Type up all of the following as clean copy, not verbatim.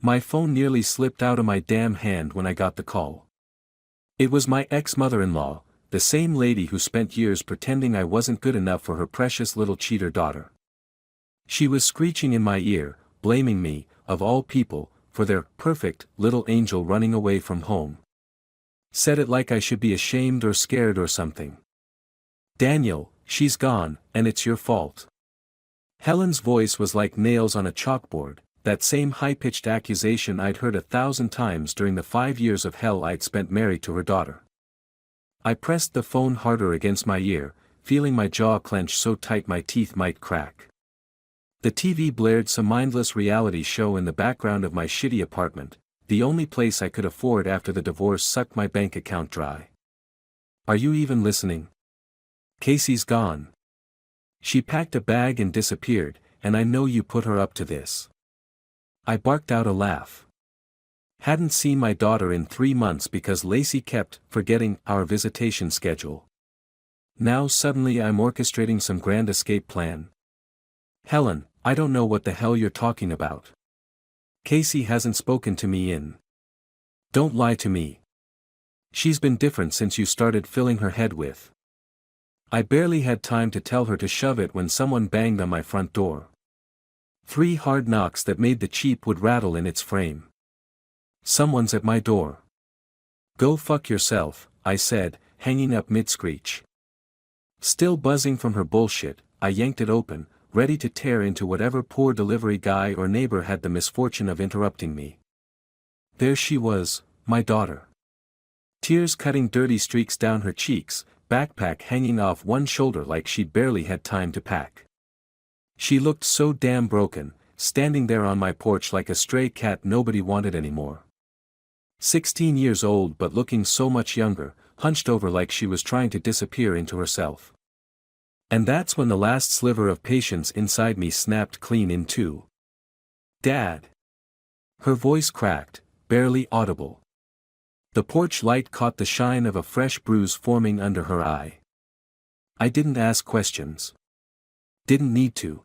My phone nearly slipped out of my damn hand when I got the call. It was my ex-mother-in-law, the same lady who spent years pretending I wasn't good enough for her precious little cheater daughter. She was screeching in my ear, blaming me, of all people, for their perfect little angel running away from home. Said it like I should be ashamed or scared or something. Daniel, she's gone, and it's your fault. Helen's voice was like nails on a chalkboard, that same high-pitched accusation I'd heard 1,000 times during the 5 years of hell I'd spent married to her daughter. I pressed the phone harder against my ear, feeling my jaw clench so tight my teeth might crack. The TV blared some mindless reality show in the background of my shitty apartment, the only place I could afford after the divorce sucked my bank account dry. Are you even listening? Casey's gone. She packed a bag and disappeared, and I know you put her up to this. I barked out a laugh. Hadn't seen my daughter in 3 months because Lacey kept forgetting our visitation schedule. Now suddenly I'm orchestrating some grand escape plan. Helen, I don't know what the hell you're talking about. Casey hasn't spoken to me in. Don't lie to me. She's been different since you started filling her head with. I barely had time to tell her to shove it when someone banged on my front door. 3 hard knocks that made the cheap wood rattle in its frame. Someone's at my door. Go fuck yourself, I said, hanging up mid-screech. Still buzzing from her bullshit, I yanked it open, ready to tear into whatever poor delivery guy or neighbor had the misfortune of interrupting me. There she was, my daughter. Tears cutting dirty streaks down her cheeks, backpack hanging off one shoulder like she'd barely had time to pack. She looked so damn broken, standing there on my porch like a stray cat nobody wanted anymore. 16 years old but looking so much younger, hunched over like she was trying to disappear into herself. And that's when the last sliver of patience inside me snapped clean in two. Dad! Her voice cracked, barely audible. The porch light caught the shine of a fresh bruise forming under her eye. I didn't ask questions. Didn't need to.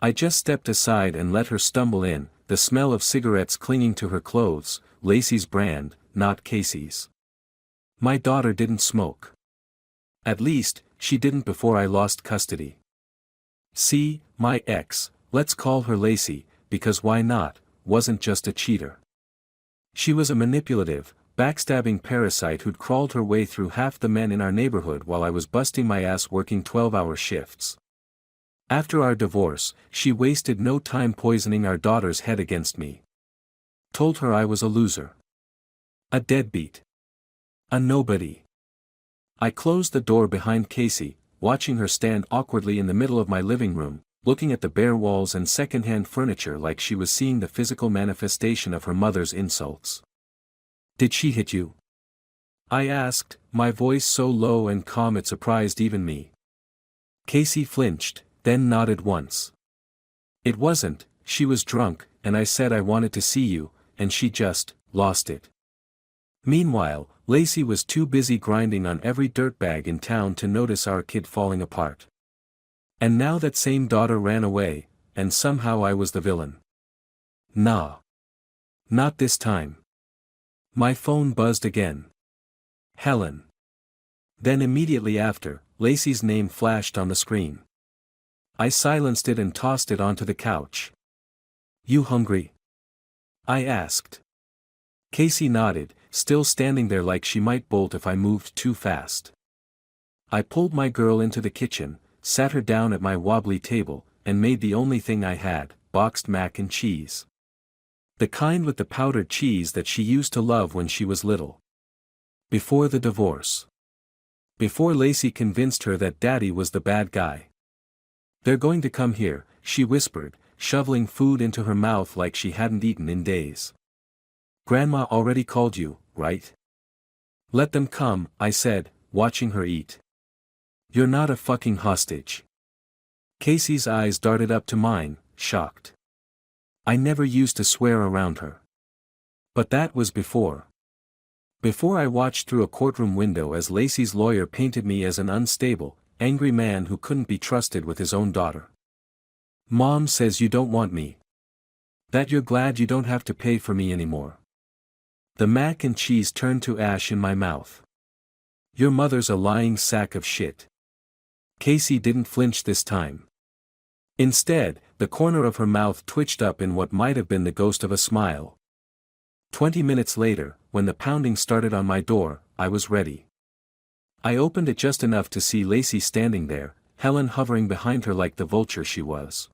I just stepped aside and let her stumble in, the smell of cigarettes clinging to her clothes, Lacey's brand, not Casey's. My daughter didn't smoke. At least, she didn't before I lost custody. See, my ex, let's call her Lacey, because why not, wasn't just a cheater. She was a manipulative, backstabbing parasite who'd crawled her way through half the men in our neighborhood while I was busting my ass working 12-hour shifts. After our divorce, she wasted no time poisoning our daughter's head against me. Told her I was a loser. A deadbeat. A nobody. I closed the door behind Casey, watching her stand awkwardly in the middle of my living room, looking at the bare walls and second-hand furniture like she was seeing the physical manifestation of her mother's insults. Did she hit you? I asked, my voice so low and calm it surprised even me. Casey flinched, then nodded once. It wasn't, she was drunk, and I said I wanted to see you, and she just lost it. Meanwhile, Lacey was too busy grinding on every dirtbag in town to notice our kid falling apart. And now that same daughter ran away, and somehow I was the villain. Nah. Not this time. My phone buzzed again. Helen. Then immediately after, Lacey's name flashed on the screen. I silenced it and tossed it onto the couch. You hungry? I asked. Casey nodded, still standing there like she might bolt if I moved too fast. I pulled my girl into the kitchen, sat her down at my wobbly table, and made the only thing I had, boxed mac and cheese. The kind with the powdered cheese that she used to love when she was little. Before the divorce. Before Lacey convinced her that Daddy was the bad guy. They're going to come here, she whispered, shoveling food into her mouth like she hadn't eaten in days. Grandma already called you, right? Let them come, I said, watching her eat. You're not a fucking hostage. Casey's eyes darted up to mine, shocked. I never used to swear around her. But that was before. Before I watched through a courtroom window as Lacey's lawyer painted me as an unstable, angry man who couldn't be trusted with his own daughter. Mom says you don't want me. That you're glad you don't have to pay for me anymore. The mac and cheese turned to ash in my mouth. Your mother's a lying sack of shit. Casey didn't flinch this time. Instead, the corner of her mouth twitched up in what might have been the ghost of a smile. 20 minutes later, when the pounding started on my door, I was ready. I opened it just enough to see Lacey standing there, Helen hovering behind her like the vulture she was.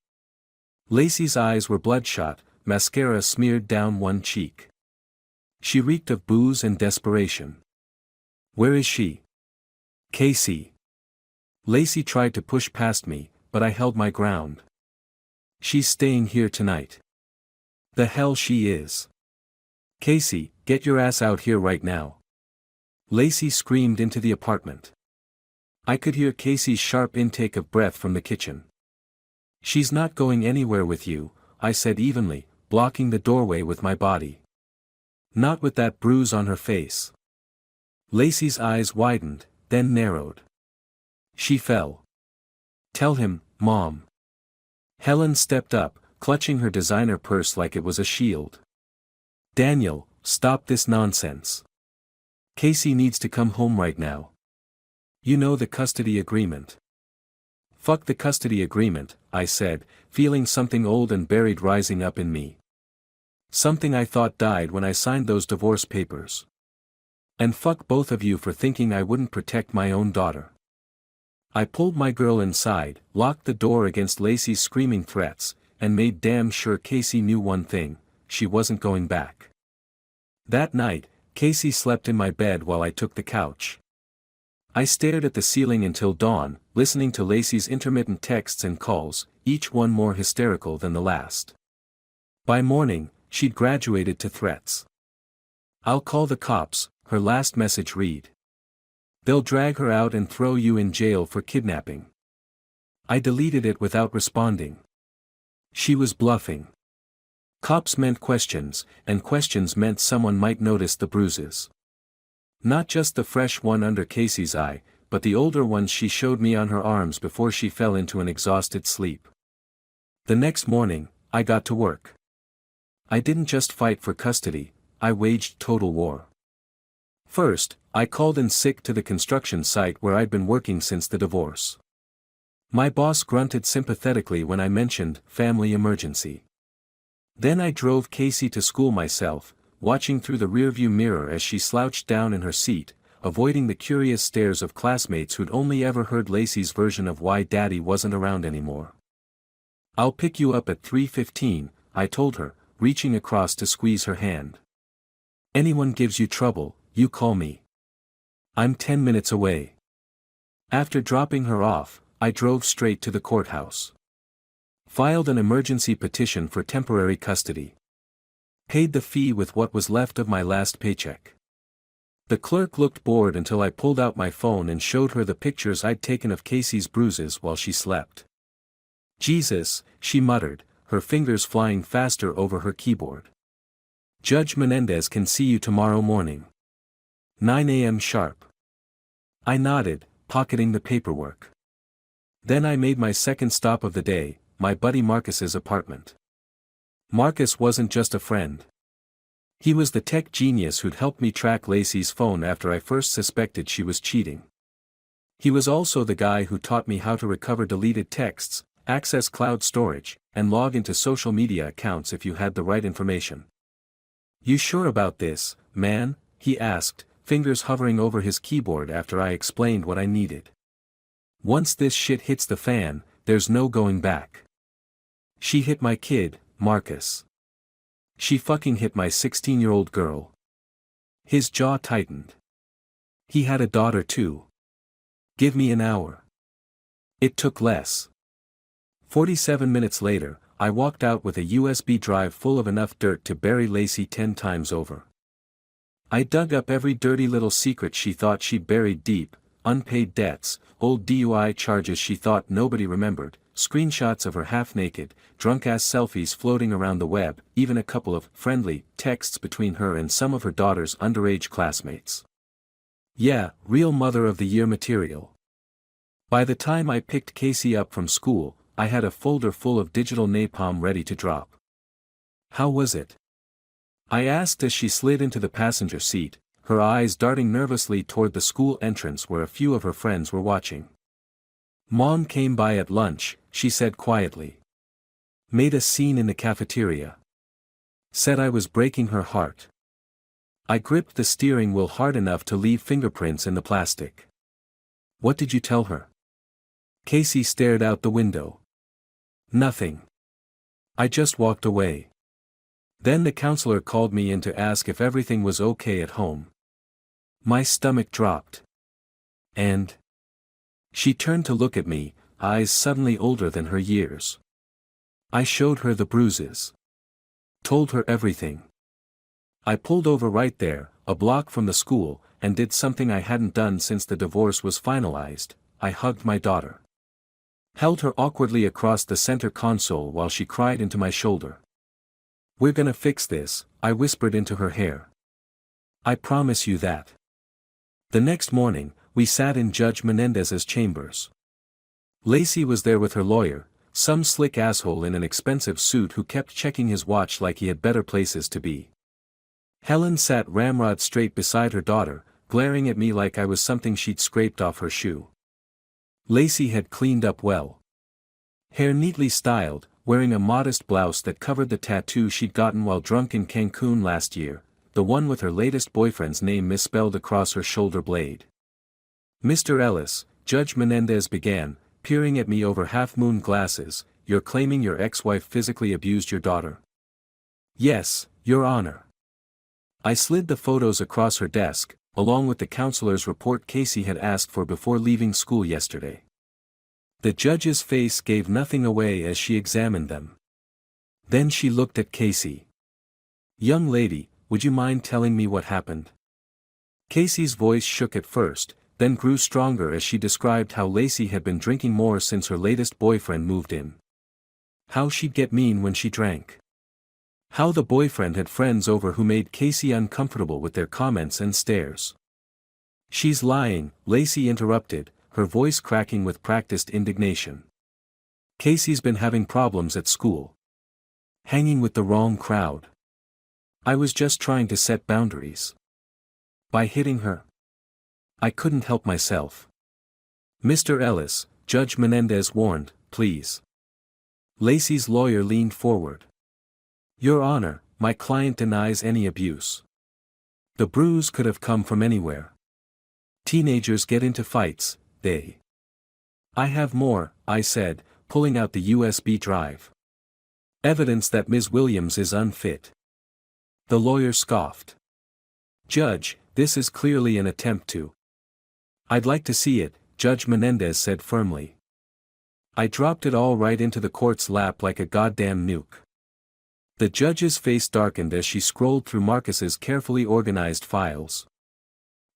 Lacey's eyes were bloodshot, mascara smeared down one cheek. She reeked of booze and desperation. Where is she? Casey. Lacey tried to push past me, but I held my ground. She's staying here tonight. The hell she is. Casey, get your ass out here right now. Lacey screamed into the apartment. I could hear Casey's sharp intake of breath from the kitchen. She's not going anywhere with you, I said evenly, blocking the doorway with my body. Not with that bruise on her face. Lacey's eyes widened, then narrowed. She fell. Tell him, Mom. Helen stepped up, clutching her designer purse like it was a shield. Daniel, stop this nonsense. Casey needs to come home right now. You know the custody agreement. Fuck the custody agreement, I said, feeling something old and buried rising up in me. Something I thought died when I signed those divorce papers. And fuck both of you for thinking I wouldn't protect my own daughter. I pulled my girl inside, locked the door against Lacey's screaming threats, and made damn sure Casey knew one thing: she wasn't going back. That night, Casey slept in my bed while I took the couch. I stared at the ceiling until dawn, listening to Lacey's intermittent texts and calls, each one more hysterical than the last. By morning, she'd graduated to threats. I'll call the cops, her last message read. They'll drag her out and throw you in jail for kidnapping. I deleted it without responding. She was bluffing. Cops meant questions, and questions meant someone might notice the bruises. Not just the fresh one under Casey's eye, but the older ones she showed me on her arms before she fell into an exhausted sleep. The next morning, I got to work. I didn't just fight for custody, I waged total war. First, I called in sick to the construction site where I'd been working since the divorce. My boss grunted sympathetically when I mentioned family emergency. Then I drove Casey to school myself, watching through the rearview mirror as she slouched down in her seat, avoiding the curious stares of classmates who'd only ever heard Lacey's version of why Daddy wasn't around anymore. I'll pick you up at 3:15, I told her, reaching across to squeeze her hand. Anyone gives you trouble, you call me. I'm 10 minutes away. After dropping her off, I drove straight to the courthouse. Filed an emergency petition for temporary custody. Paid the fee with what was left of my last paycheck. The clerk looked bored until I pulled out my phone and showed her the pictures I'd taken of Casey's bruises while she slept. Jesus, she muttered, her fingers flying faster over her keyboard. Judge Menendez can see you tomorrow morning. 9 a.m. sharp. I nodded, pocketing the paperwork. Then I made my second stop of the day, my buddy Marcus's apartment. Marcus wasn't just a friend. He was the tech genius who'd helped me track Lacey's phone after I first suspected she was cheating. He was also the guy who taught me how to recover deleted texts, access cloud storage, and log into social media accounts if you had the right information. You sure about this, man? He asked, fingers hovering over his keyboard after I explained what I needed. Once this shit hits the fan, there's no going back. She hit my kid, Marcus. She fucking hit my 16-year-old girl. His jaw tightened. He had a daughter too. Give me an hour. It took less. 47 minutes later, I walked out with a USB drive full of enough dirt to bury Lacey 10 times over. I dug up every dirty little secret she thought she'd buried deep, unpaid debts, old DUI charges she thought nobody remembered, screenshots of her half-naked, drunk-ass selfies floating around the web, even a couple of friendly texts between her and some of her daughter's underage classmates. Yeah, real Mother of the Year material. By the time I picked Casey up from school, I had a folder full of digital napalm ready to drop. How was it? I asked as she slid into the passenger seat, her eyes darting nervously toward the school entrance where a few of her friends were watching. Mom came by at lunch, she said quietly. Made a scene in the cafeteria. Said I was breaking her heart. I gripped the steering wheel hard enough to leave fingerprints in the plastic. What did you tell her? Casey stared out the window. Nothing. I just walked away. Then the counselor called me in to ask if everything was okay at home. My stomach dropped. And? She turned to look at me, eyes suddenly older than her years. I showed her the bruises. Told her everything. I pulled over right there, a block from the school, and did something I hadn't done since the divorce was finalized. I hugged my daughter. Held her awkwardly across the center console while she cried into my shoulder. We're gonna fix this, I whispered into her hair. I promise you that. The next morning, we sat in Judge Menendez's chambers. Lacey was there with her lawyer, some slick asshole in an expensive suit who kept checking his watch like he had better places to be. Helen sat ramrod straight beside her daughter, glaring at me like I was something she'd scraped off her shoe. Lacey had cleaned up well. Hair neatly styled, wearing a modest blouse that covered the tattoo she'd gotten while drunk in Cancun last year, the one with her latest boyfriend's name misspelled across her shoulder blade. Mr. Ellis, Judge Menendez began, peering at me over half-moon glasses, you're claiming your ex-wife physically abused your daughter? Yes, Your Honor. I slid the photos across her desk, along with the counselor's report Casey had asked for before leaving school yesterday. The judge's face gave nothing away as she examined them. Then she looked at Casey. Young lady, would you mind telling me what happened? Casey's voice shook at first, then grew stronger as she described how Lacey had been drinking more since her latest boyfriend moved in. How she'd get mean when she drank. How the boyfriend had friends over who made Casey uncomfortable with their comments and stares. She's lying, Lacey interrupted, her voice cracking with practiced indignation. Casey's been having problems at school. Hanging with the wrong crowd. I was just trying to set boundaries. By hitting her. I couldn't help myself. Mr. Ellis, Judge Menendez warned, please. Lacey's lawyer leaned forward. Your Honor, my client denies any abuse. The bruise could have come from anywhere. Teenagers get into fights, they. I have more, I said, pulling out the USB drive. Evidence that Ms. Williams is unfit. The lawyer scoffed. Judge, this is clearly an attempt to. I'd like to see it, Judge Menendez said firmly. I dropped it all right into the court's lap like a goddamn nuke. The judge's face darkened as she scrolled through Marcus's carefully organized files.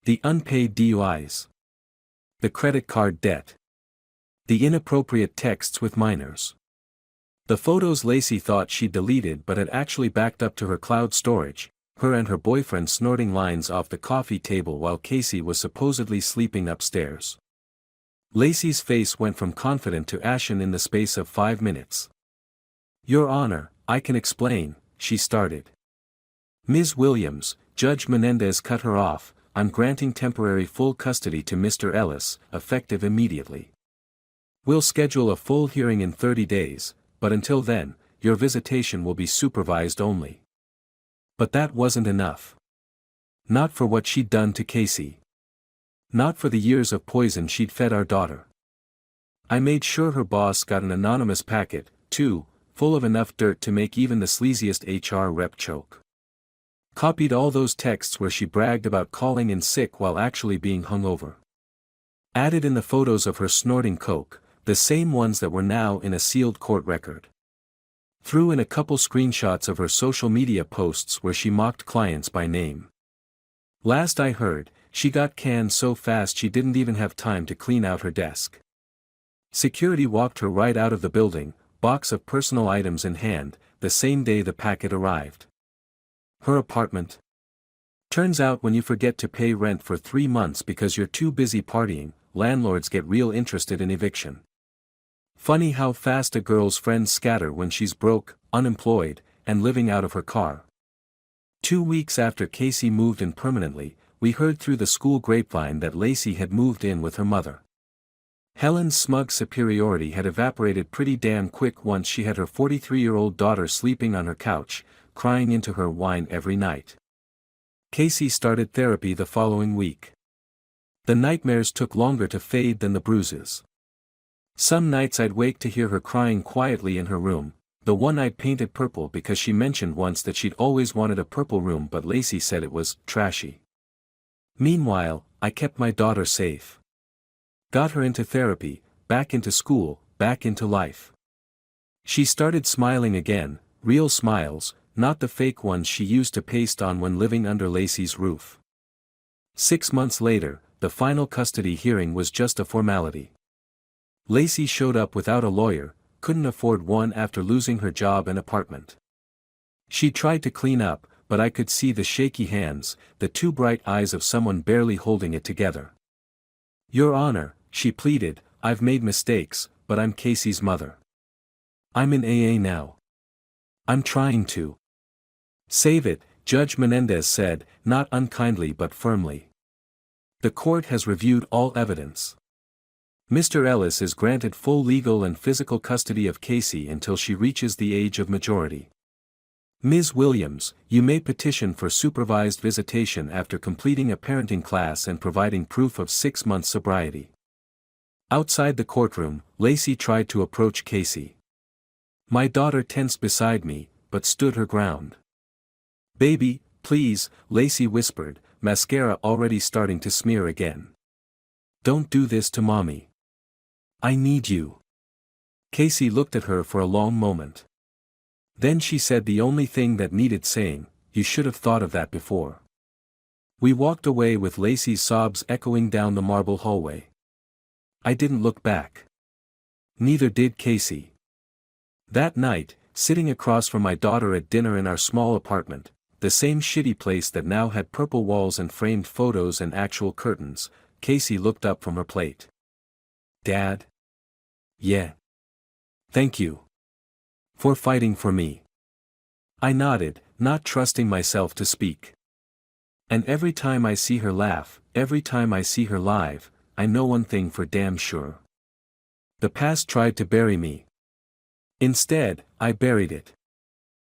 The unpaid DUIs. The credit card debt. The inappropriate texts with minors. The photos Lacey thought she'd deleted but had actually backed up to her cloud storage, her and her boyfriend snorting lines off the coffee table while Casey was supposedly sleeping upstairs. Lacey's face went from confident to ashen in the space of 5 minutes. Your Honor, I can explain, she started. Ms. Williams, Judge Menendez cut her off, I'm granting temporary full custody to Mr. Ellis, effective immediately. We'll schedule a full hearing in 30 days, but until then, your visitation will be supervised only. But that wasn't enough. Not for what she'd done to Casey. Not for the years of poison she'd fed our daughter. I made sure her boss got an anonymous packet, too, full of enough dirt to make even the sleaziest HR rep choke. Copied all those texts where she bragged about calling in sick while actually being hungover. Added in the photos of her snorting coke, the same ones that were now in a sealed court record. Threw in a couple screenshots of her social media posts where she mocked clients by name. Last I heard, she got canned so fast she didn't even have time to clean out her desk. Security walked her right out of the building, box of personal items in hand, the same day the packet arrived. Her apartment. Turns out when you forget to pay rent for 3 months because you're too busy partying, landlords get real interested in eviction. Funny how fast a girl's friends scatter when she's broke, unemployed, and living out of her car. 2 weeks after Casey moved in permanently, we heard through the school grapevine that Lacey had moved in with her mother. Helen's smug superiority had evaporated pretty damn quick once she had her 43-year-old daughter sleeping on her couch, crying into her wine every night. Casey started therapy the following week. The nightmares took longer to fade than the bruises. Some nights I'd wake to hear her crying quietly in her room, the one I'd painted purple because she mentioned once that she'd always wanted a purple room but Lacey said it was trashy. Meanwhile, I kept my daughter safe. Got her into therapy, back into school, back into life. She started smiling again, real smiles, not the fake ones she used to paste on when living under Lacey's roof. 6 months later, the final custody hearing was just a formality. Lacey showed up without a lawyer, couldn't afford one after losing her job and apartment. She tried to clean up, but I could see the shaky hands, the two bright eyes of someone barely holding it together. "Your Honor," she pleaded, "I've made mistakes, but I'm Casey's mother. I'm in AA now. I'm trying to save it," Judge Menendez said, not unkindly but firmly. "The court has reviewed all evidence. Mr. Ellis is granted full legal and physical custody of Casey until she reaches the age of majority. Ms. Williams, you may petition for supervised visitation after completing a parenting class and providing proof of 6 months sobriety." Outside the courtroom, Lacey tried to approach Casey. My daughter tensed beside me, but stood her ground. "Baby, please," Lacey whispered, mascara already starting to smear again. "Don't do this to Mommy. I need you." Casey looked at her for a long moment. Then she said the only thing that needed saying, "You should have thought of that before." We walked away with Lacey's sobs echoing down the marble hallway. I didn't look back. Neither did Casey. That night, sitting across from my daughter at dinner in our small apartment, the same shitty place that now had purple walls and framed photos and actual curtains, Casey looked up from her plate. "Dad?" "Yeah. Thank you. For fighting for me." I nodded, not trusting myself to speak. "And every time I see her laugh, every time I see her live, I know one thing for damn sure. The past tried to bury me. Instead, I buried it.